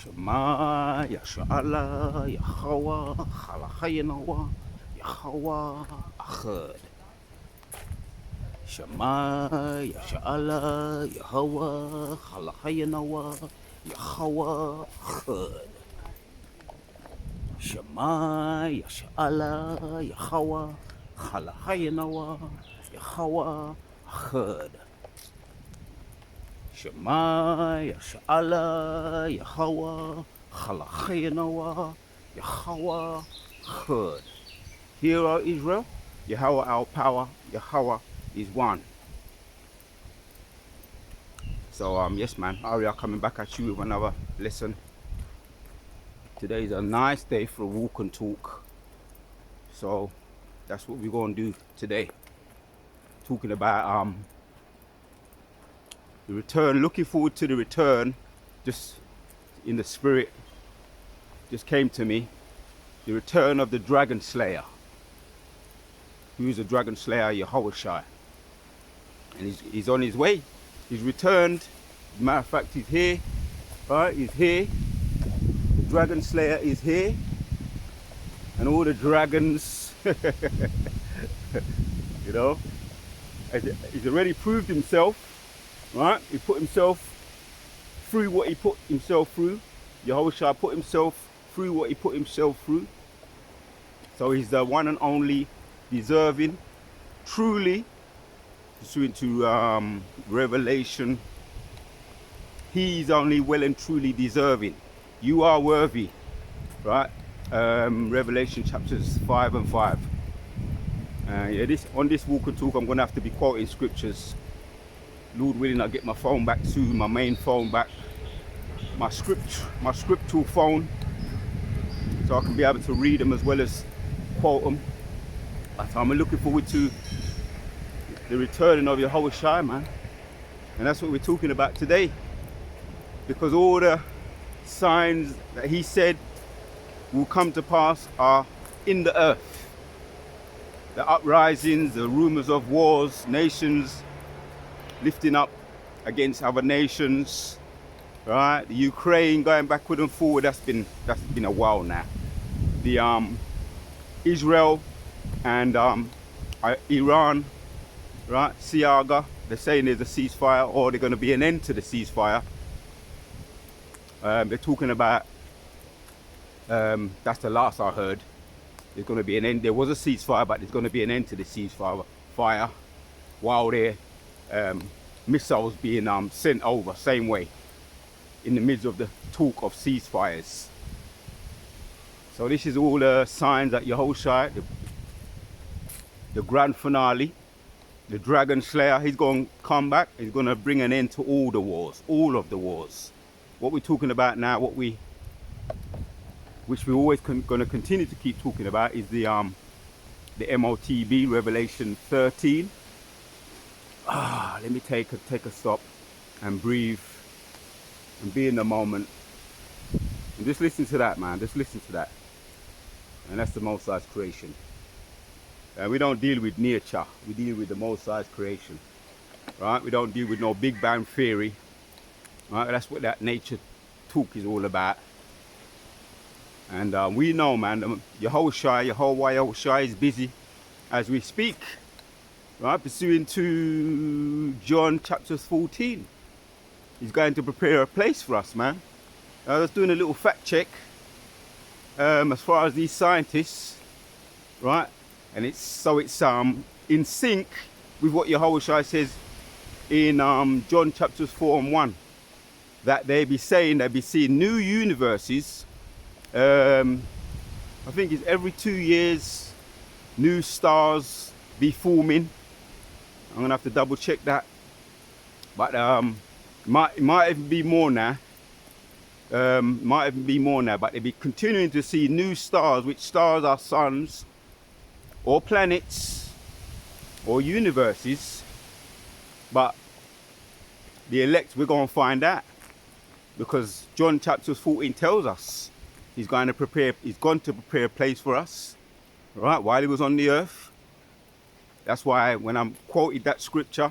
Shema Yasha'Allah Yahweh Chalachayinawa Yahweh Achad. Shema Yasha'Allah Yahweh Chalachayinawa Yahweh Achad. Shema Yasha'Allah Yahweh Chalachayinawa Yahweh Achad. Shema Yasha'Allah Yahweh Chalachayinawa Yahweh Achad. Hear, O Israel, Yahweh our power, Yahweh is one. So yes man, we are coming back at you with another lesson. Today is a nice day for a walk and talk. So that's what we're going to do today. Talking about the return, looking forward to the return, just in the spirit, just came to me. The return of the dragon slayer. Who is the dragon slayer? Yahushua. And he's on his way. He's returned. As a matter of fact, he's here. Right? He's here. The dragon slayer is here. And all the dragons, you know, he's already proved himself. Right? He put himself through what he put himself through. Yahushua put himself through what he put himself through. So he's the one and only deserving, truly, pursuant to Revelation, he's only well and truly deserving. You are worthy, right? Revelation chapters 5 and 5. Yeah, on this walk and talk, I'm going to have to be quoting scriptures. Lord willing, I'll get my phone back soon, my main phone back, my scriptural phone, so I can be able to read them as well as quote them. But I'm looking forward to the returning of Yahushua, man. And that's what we're talking about today. Because all the signs that he said will come to pass are in the earth. The uprisings, the rumors of wars, nations lifting up against other nations, right? The Ukraine going backward and forward, that's been a while now. The Israel and Iran, right? Siaga, they're saying there's a ceasefire, or there's going to be an end to the ceasefire. They're talking about, that's the last I heard, there's going to be an end. There was a ceasefire, but there's going to be an end to the ceasefire while there missiles being sent over, same way, in the midst of the talk of ceasefires. So this is all the signs that Yahushua, the grand finale, the dragon slayer, he's going to come back. He's going to bring an end to all the wars, all of the wars. What we're talking about now, which we're always going to continue to keep talking about, is the MOTB, Revelation 13. Let me take a stop and breathe and be in the moment. And just listen to that, man. Just listen to that. And that's the Most High's creation. And we don't deal with nature. We deal with the Most High's creation. Right? We don't deal with no Big Bang Theory. Right? That's what that nature talk is all about. And we know, man, Yahushua is busy as we speak. Right? Pursuing to John chapter 14. He's going to prepare a place for us, man. I was doing a little fact check as far as these scientists, right? And it's in sync with what Yahushua says in John chapters 4 and 1, that they'll be seeing new universes. I think it's every 2 years, new stars be forming. I'm gonna have to double check that, but it might even be more now. But they'll be continuing to see new stars, which stars are suns or planets or universes. But the elect, we're going to find out, because John chapter 14 tells us he's gone to prepare a place for us, right, while he was on the earth. That's why when I'm quoted that scripture,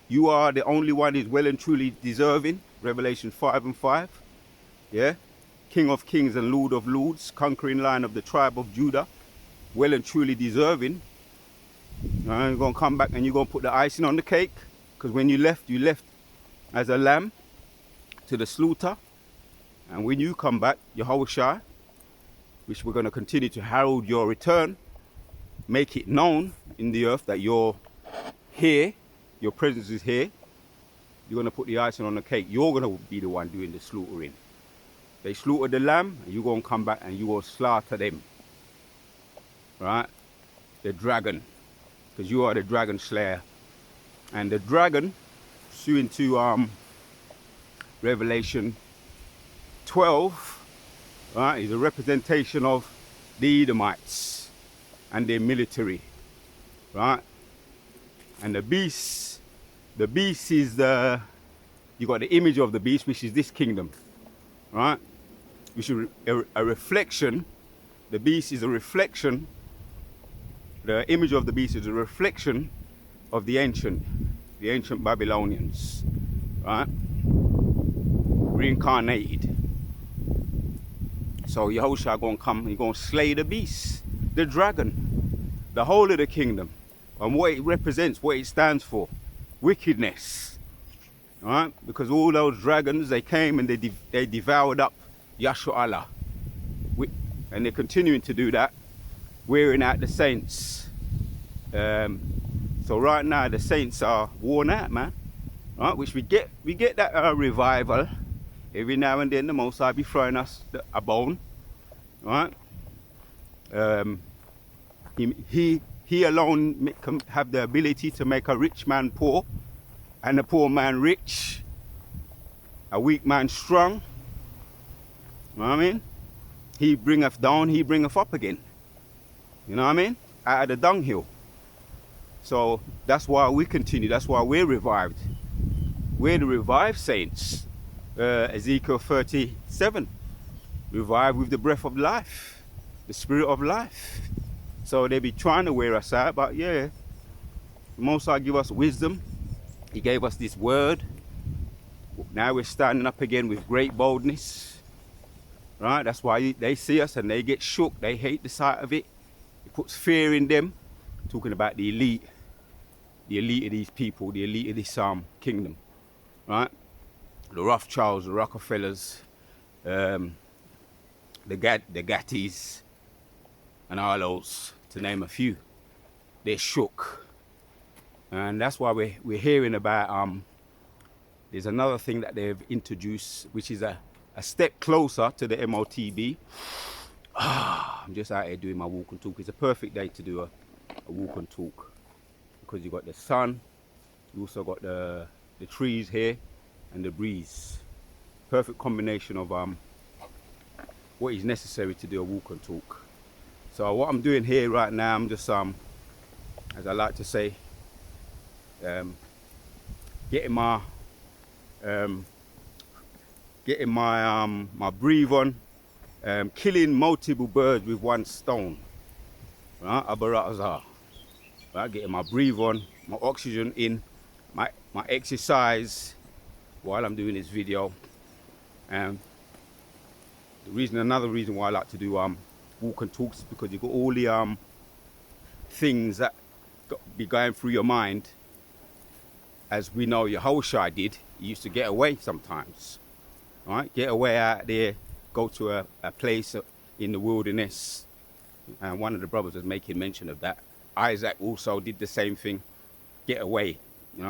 you are the only one who's well and truly deserving, Revelation 5 and 5. Yeah, King of Kings and Lord of Lords, conquering Lion of the tribe of Judah, well and truly deserving. You're going to come back and you're going to put the icing on the cake, because when you left as a lamb to the slaughter. And when you come back, Yahushua, which we're going to continue to herald your return, make it known in the earth that you're here, your presence is here. You're going to put the icing on the cake. You're going to be the one doing the slaughtering. They slaughter the lamb, and you're going to come back and you will slaughter them. Right? The dragon. Because you are the dragon slayer. And the dragon, pursuant to Revelation 12, right, is a representation of the Edomites and their military. Right? And the beast is you got the image of the beast, which is this kingdom. Right? Which is a reflection. The beast is a reflection. The image of the beast is a reflection of the ancient Babylonians. Right? Reincarnated. So Yahushua gonna come, he's gonna slay the beast, the dragon, the whole of the kingdom, and what it represents, what it stands for, wickedness. Right? Because all those dragons, they came and they devoured up Yahshua Allah. And they're continuing to do that, wearing out the saints. So right now the saints are worn out, man. Right? Which we get that revival. Every now and then the Most High be throwing us a bone. Right? He alone can have the ability to make a rich man poor, and a poor man rich, a weak man strong. You know what I mean? He bringeth down, he bringeth up again. You know what I mean? Out of the dunghill. So that's why we continue. That's why we're revived. We're the revived saints. Ezekiel 37. Revived with the breath of life. The spirit of life. So they be trying to wear us out. But yeah, the Most High give us wisdom. He gave us this word. Now we're standing up again with great boldness. Right? That's why they see us and they get shook. They hate the sight of it. It puts fear in them. Talking about the elite of these people, the elite of this kingdom. Right? The Rothschilds, the Rockefellers, the Gattis, and all those, to name a few. They're shook. And that's why we're hearing about, there's another thing that they've introduced, which is a step closer to the MOTB. I'm just out here doing my walk and talk. It's a perfect day to do a walk and talk, because you got the sun, you also got the trees here, and the breeze. Perfect combination of what is necessary to do a walk and talk. So what I'm doing here right now, I'm just as I like to say, getting my my breathe on, killing multiple birds with one stone. Right? Abarazah. Right? Getting my breathe on, my oxygen in, my exercise while I'm doing this video. And another reason why I like to do walk and talks is because you got all the things that be going through your mind. As we know Yahushua did, he used to get away sometimes. Right? Get away out there, go to a place in the wilderness. And one of the brothers was making mention of that. Isaac also did the same thing. Get away,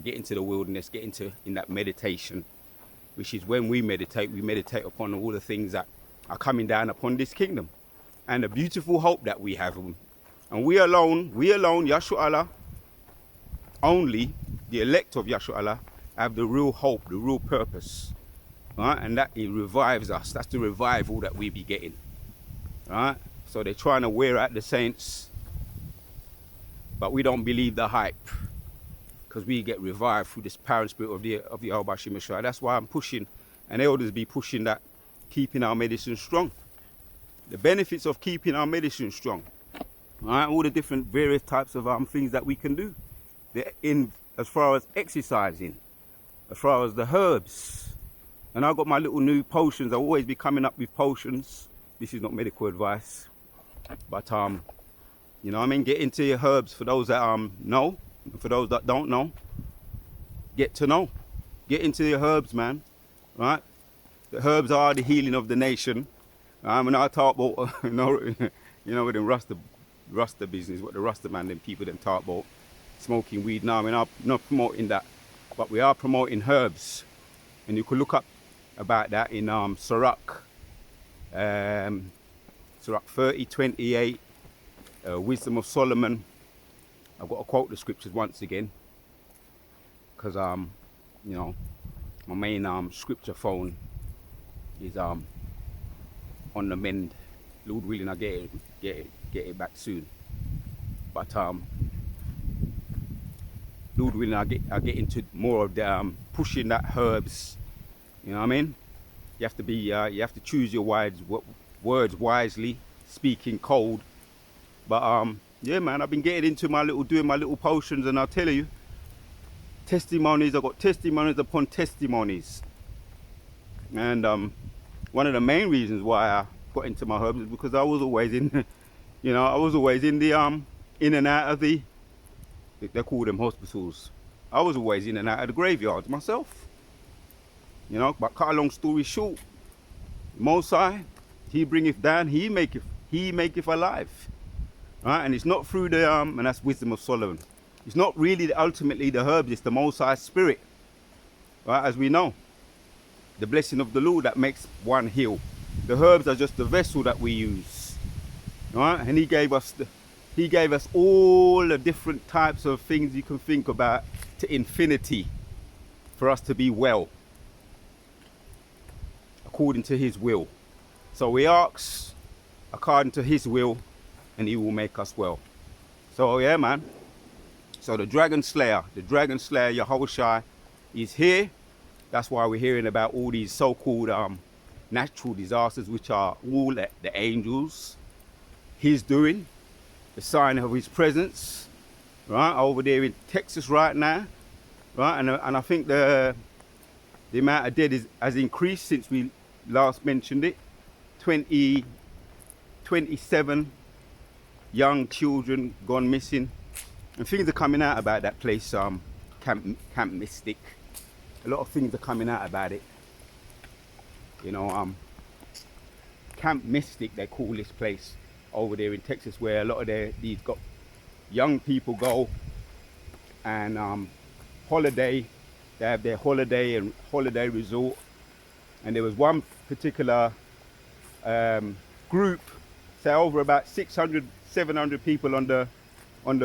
get into the wilderness, get in that meditation, which is when we meditate upon all the things that are coming down upon this kingdom. And the beautiful hope that we have. And we alone, Yahshua Allah, only the elect of Yahshua Allah, have the real hope, the real purpose. Right? And that it revives us. That's the revival that we be getting. Right? So they're trying to wear out the saints, but we don't believe the hype, because we get revived through this power and spirit of the Al-Bashir Messiah. That's why I'm pushing, and elders be pushing that, keeping our medicine strong. The benefits of keeping our medicine strong. Right? All the different various types of things that we can do. They're in as far as exercising, as far as the herbs, And I've got my little new potions. I'll always be coming up with potions. This is not medical advice, but you know what I mean, get into your herbs. For those that know, and for those that don't know, get to know. Get into your herbs, man. Right? The herbs are the healing of the nation. When I talk about, you know, with them Rasta business, what the Rasta man, them people them talk about, smoking weed. Now, we're not promoting that, but we are promoting herbs. And you could look up about that in Sirach 30:28, Wisdom of Solomon. I've got to quote the scriptures once again, because you know, my main scripture phone is on the mend. Lord willing, I get it back soon. But Lord willing, I get into more of the pushing that herbs. You know what I mean? You have to be you have to choose your words wisely, speaking cold. But yeah, man, I've been getting into doing my little potions, and I'll tell you, testimonies. I've got testimonies upon testimonies. And one of the main reasons why I got into my herbs is because I was always in, you know, I was always in the in and out of the, they call them hospitals. I was always in and out of the graveyards myself. You know, but cut a long story short, Most High, He bringeth down, He maketh alive. Right? And it's not through the and that's Wisdom of Solomon. It's not really ultimately the herbs, it's the Most High Spirit. Right? As we know, the blessing of the Lord that makes one heal. The herbs are just the vessel that we use. Right? And He gave us all the different types of things you can think about to infinity for us to be well, according to His will. So we ask according to His will, and He will make us well. So yeah, man. So the Dragon Slayer, Yahushua, is here. That's why we're hearing about all these so-called natural disasters, which are all the angels, His doing, the sign of His presence, right, over there in Texas right now, right, and I think the amount of dead has increased since we last mentioned it. 27 young children gone missing, and things are coming out about that place, Camp Mystic. A lot of things are coming out about it. You know, Camp Mystic, they call this place over there in Texas, where a lot of these young people go and holiday. They have their holiday resort. And there was one particular group, say over about 600, 700 people on the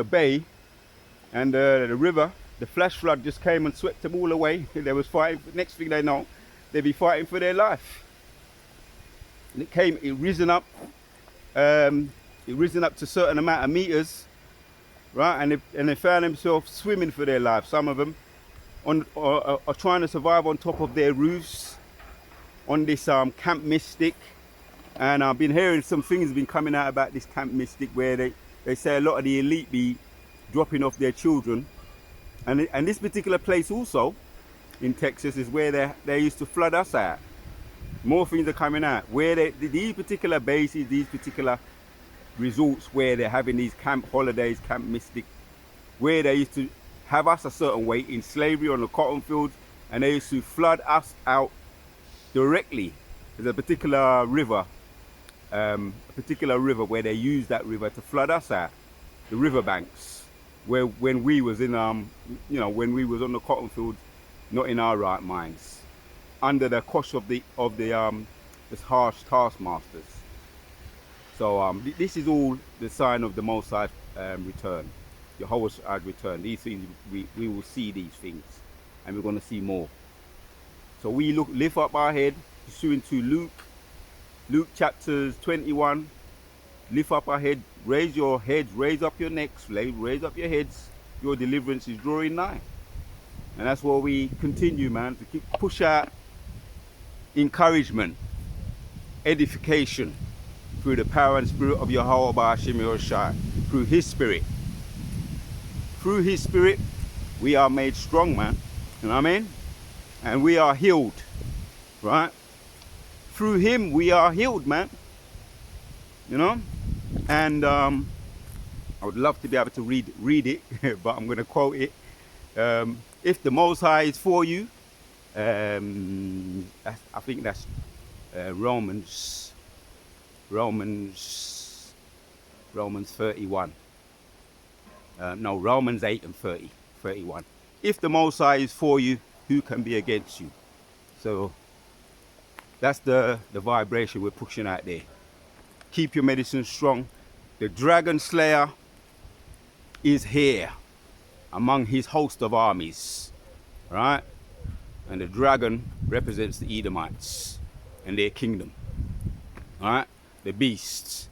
bay, and the river, the flash flood just came and swept them all away. They was fighting. Next thing they know, they'd be fighting for their life. And it risen up to a certain amount of meters, right? And they found themselves swimming for their life. Some of them are trying to survive on top of their roofs on this Camp Mystic. And I've been hearing some things been coming out about this Camp Mystic, where they say a lot of the elite be dropping off their children. And this particular place also in Texas is where they used to flood us out. More things are coming out. Where these particular bases, these particular resorts where they're having these camp holidays, Camp Mystic, where they used to have us a certain way in slavery on the cotton fields, and they used to flood us out directly. There's a particular river where they use that river to flood us out, the riverbanks, where when we was in when we was on the cotton fields, not in our right minds, under the cosh of the this harsh taskmasters. So this is all the sign of the Most High return, Jehovah's return. These things we will see these things, and we're going to see more. So we lift up our head, pursuing to Luke chapters 21. Lift up our head, raise your heads, raise up your necks, raise up your heads. Your deliverance is drawing nigh. And that's where we continue, man, to push out encouragement, edification, through the power and spirit of Yahweh Ba'ashem Yahushua, through His Spirit. Through His Spirit, we are made strong, man. You know what I mean? And we are healed, right? Through him we are healed, man. You know? And I would love to be able to read it, but I'm going to quote it. If the Most High is for you, I think that's Romans 31. No, Romans 8 and 31. If the Most High is for you, who can be against you? So that's the vibration we're pushing out there. Keep your medicine strong. The Dragon Slayer is here among his host of armies, right? And the dragon represents the Edomites and their kingdom, right? The beasts,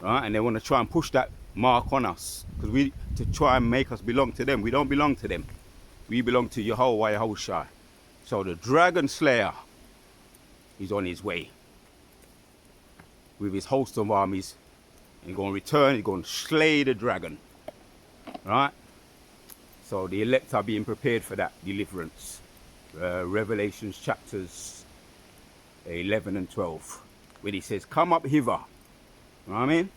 right? And they want to try and push that mark on us because to try and make us belong to them. We don't belong to them. We belong to Yahweh Yahushua. So the Dragon Slayer is on his way with his host of armies. He's going to return. He's going to slay the dragon, right? So the elect are being prepared for that deliverance. Revelations chapters 11 and 12, when he says, come up hither. You know what I mean?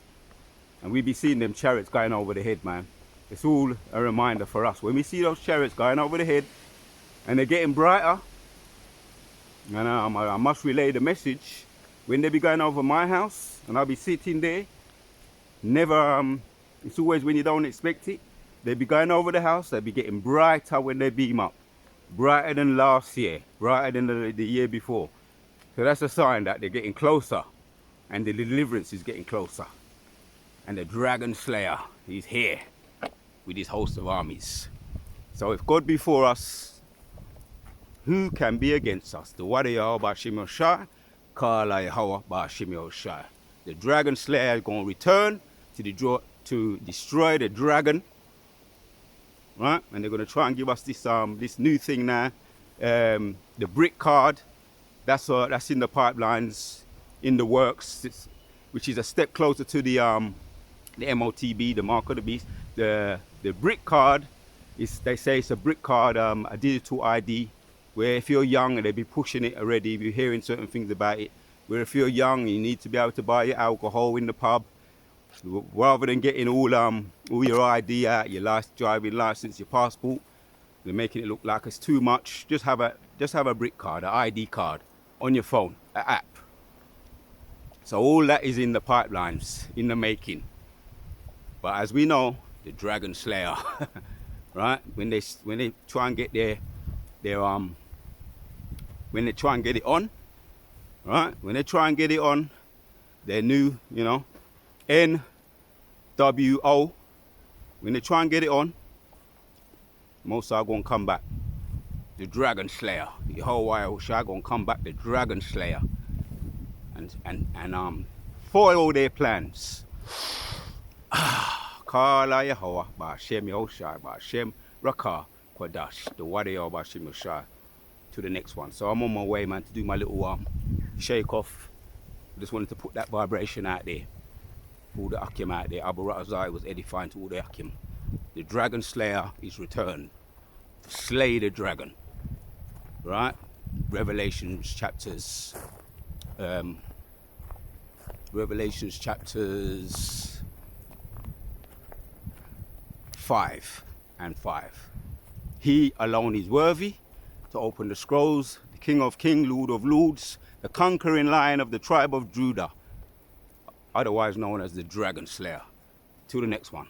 And we be seeing them chariots going over the head, man. It's all a reminder for us. When we see those chariots going over the head and they're getting brighter, and I must relay the message, when they be going over my house and I'll be sitting there, never, it's always when you don't expect it. They be going over the house, they be getting brighter when they beam up. Brighter than last year, brighter than the year before. So that's a sign that they're getting closer and the deliverance is getting closer. And the Dragon Slayer is here with his host of armies. So if God be for us, who can be against us? The Wadayah Ba'ashim Yoshai, Kala Yahweh Ba'ashim Yoshai. The Dragon Slayer is going to return to destroy the dragon. Right, and they're going to try and give us this new thing now, the brick card. That's in the pipelines, in the works, which is a step closer to the MOTB, the mark of the beast. The brick card is, they say it's a brick card, a digital ID, where if you're young, and they'll be pushing it already, you're hearing certain things about it, where if you're young, you need to be able to buy your alcohol in the pub. Rather than getting all your ID out, your driving license, your passport, they're making it look like it's too much. Just have a brick card, an ID card on your phone, an app. So all that is in the pipelines, in the making. But as we know, the Dragon Slayer, right? When they try and get when they try and get it on, right? When they try and get it on, their new, NWO, when they try and get it on, most are going to come back. The Dragon Slayer, the whole Yahushua going to come back, the Dragon Slayer, and foil their plans. Kala Yahweh Ba'ashem Yahushua Ba'ashem Rakah Kwadash, the Wadayah Ba'ashem Yahushua, to the next one. So I'm on my way, man, to do my little shake off. I just wanted to put that vibration out there. All the Akim out there. Abu Ratazai was edifying to all the Akim. The Dragon Slayer is returned to slay the dragon. Right? Revelations chapters 5 and 5. He alone is worthy to open the scrolls, the King of Kings, Lord of Lords, the conquering lion of the tribe of Judah, otherwise known as the Dragon Slayer. Till the next one.